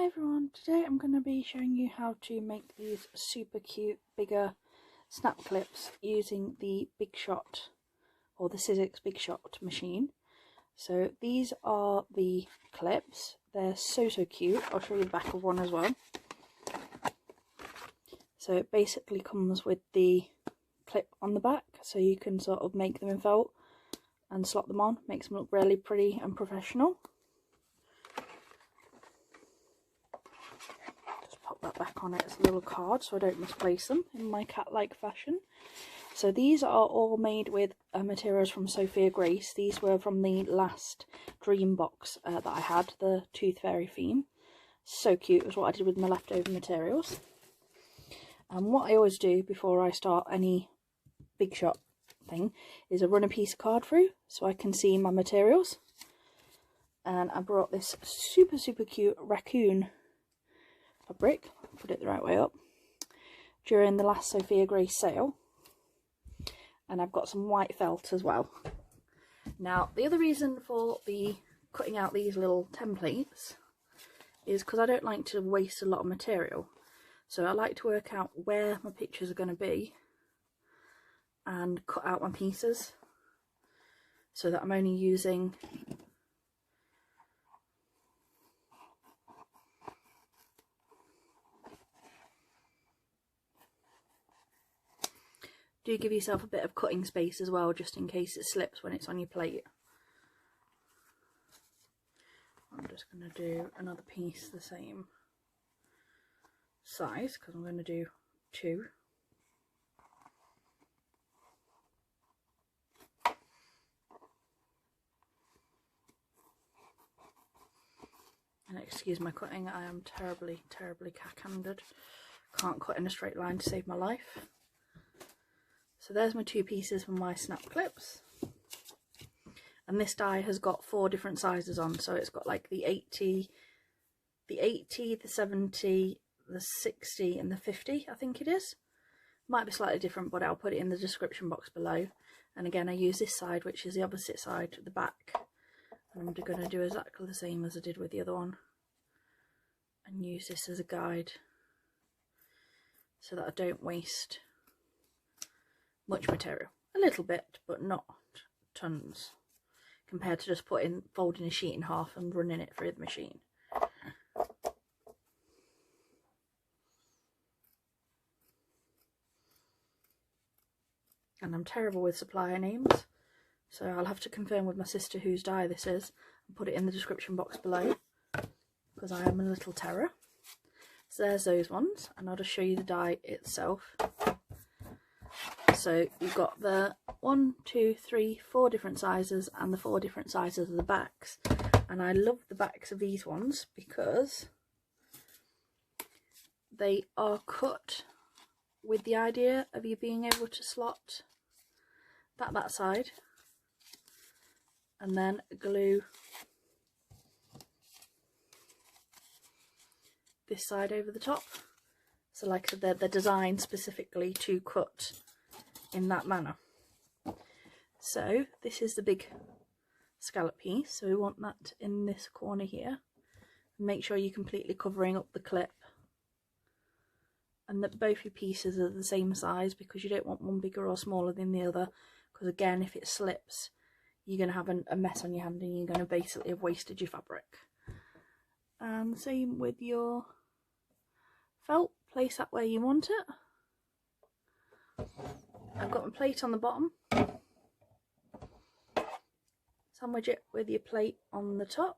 Hi everyone, today I'm going to be showing you how to make these super cute bigger snap clips using the Big Shot or the Sizzix Big Shot Machine. So these are the clips, they're so cute. I'll show you the back of one as well. So it basically comes with the clip on the back, so you can sort of make them in felt and slot them on, makes them look really pretty and professional. Pop that back on it as a little card so I don't misplace them in my cat-like fashion. So these are all made with materials from Sophia Grace. These were from the last dream box that I had, the Tooth Fairy theme. So cute, it was what I did with my leftover materials. And what I always do before I start any Big Shot thing is I run a piece of card through so I can see my materials. And I brought this super cute raccoon fabric, put it the right way up, during the last Sophia Grace sale, and I've got some white felt as well. Now the other reason for the cutting out these little templates is because I don't like to waste a lot of material, so I like to work out where my pictures are going to be and cut out my pieces so that I'm only using do give yourself a bit of cutting space as well, just in case it slips when it's on your plate. I'm just going to do another piece the same size because I'm going to do two. And excuse my cutting, I am terribly cack-handed. Can't cut in a straight line to save my life. So there's my two pieces from my snap clips, and this die has got 4 different sizes on, so it's got like the 80, the 70, the 60 and the 50, I think it is. Might be slightly different, but I'll put it in the description box below. And again, I use this side, which is the opposite side, the back, and I'm going to do exactly the same as I did with the other one and use this as a guide so that I don't waste much material. A little bit, but not tons, compared to just folding a sheet in half and running it through the machine. And I'm terrible with supplier names, so I'll have to confirm with my sister whose die this is and put it in the description box below, because I am a little terror. So there's those ones, and I'll just show you the die itself. So you've got the 1, 2, 3, 4 different sizes and the 4 different sizes of the backs. And I love the backs of these ones because they are cut with the idea of you being able to slot that side and then glue this side over the top. So like I said, they're designed specifically to cut in that manner. So this is the big scallop piece, so we want that in this corner here. Make sure you're completely covering up the clip and that both your pieces are the same size, because you don't want one bigger or smaller than the other, because again, if it slips you're going to have a mess on your hand and you're going to basically have wasted your fabric. And same with your felt, place that where you want it. I've got my plate on the bottom, sandwich it with your plate on the top,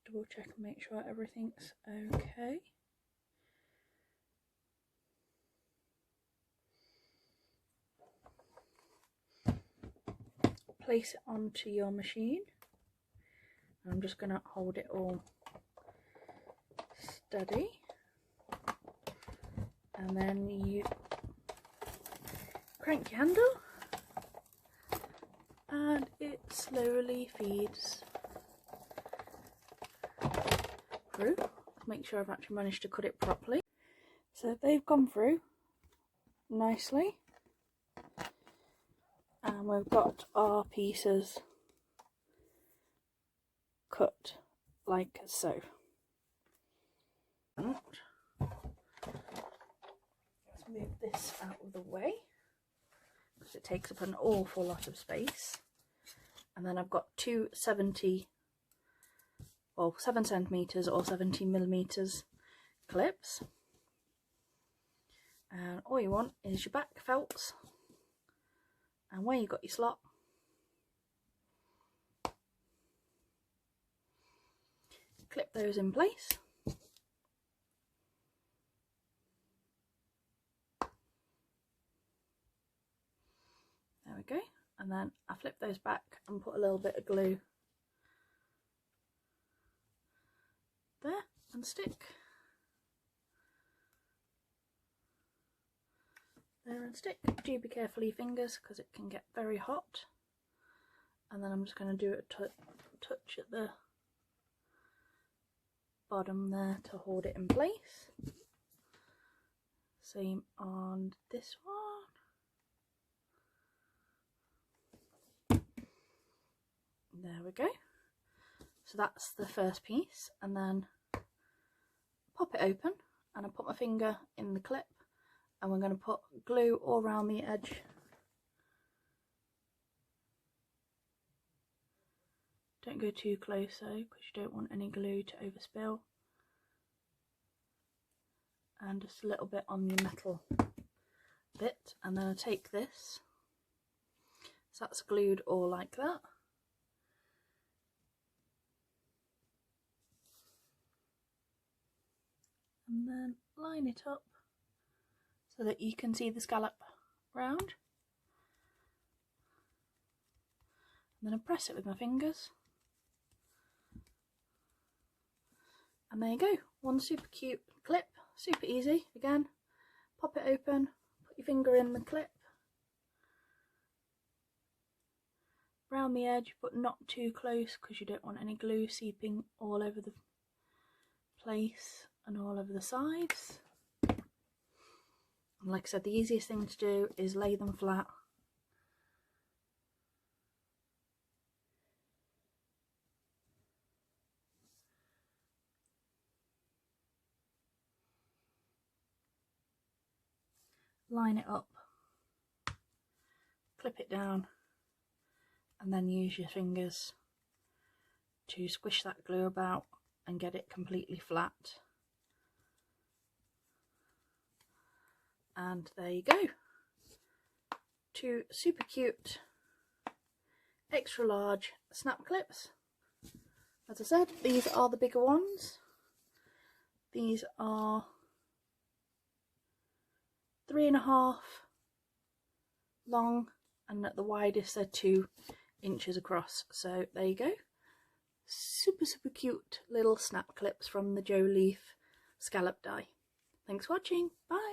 double check and make sure everything's okay. Place it onto your machine. I'm just going to hold it all steady, and then you crank your handle and it slowly feeds through. Make sure I've actually managed to cut it properly. So they've gone through nicely. And we've got our pieces cut like so. Let's move this out of the way because it takes up an awful lot of space. And then I've got two 7 centimeters or 70mm clips. And all you want is your back felts, and where you got your slot, clip those in place. There we go. And then I flip those back and put a little bit of glue there and stick. There and stick. Do be careful with your fingers because it can get very hot. And then I'm just going to do a touch at the bottom there to hold it in place. Same on this one. There we go. So that's the first piece, and then pop it open and I put my finger in the clip, and we're going to put glue all around the edge. Don't go too close though, because you don't want any glue to overspill. And just a little bit on the metal bit, and then I take this, so that's glued all like that. And then line it up so that you can see the scallop round. And then I press it with my fingers. And there you go, one super cute clip, super easy. Again, pop it open, put your finger in the clip, round the edge but not too close because you don't want any glue seeping all over the place and all over the sides. And like I said, the easiest thing to do is lay them flat. Line it up, clip it down, and then use your fingers to squish that glue about and get it completely flat. And there you go, two super cute extra large snap clips. As I said, these are the bigger ones. These are 3.5 long, and at the widest they're 2 inches across. So there you go, super cute little snap clips from the Jolif Scalloped die. Thanks for watching, bye.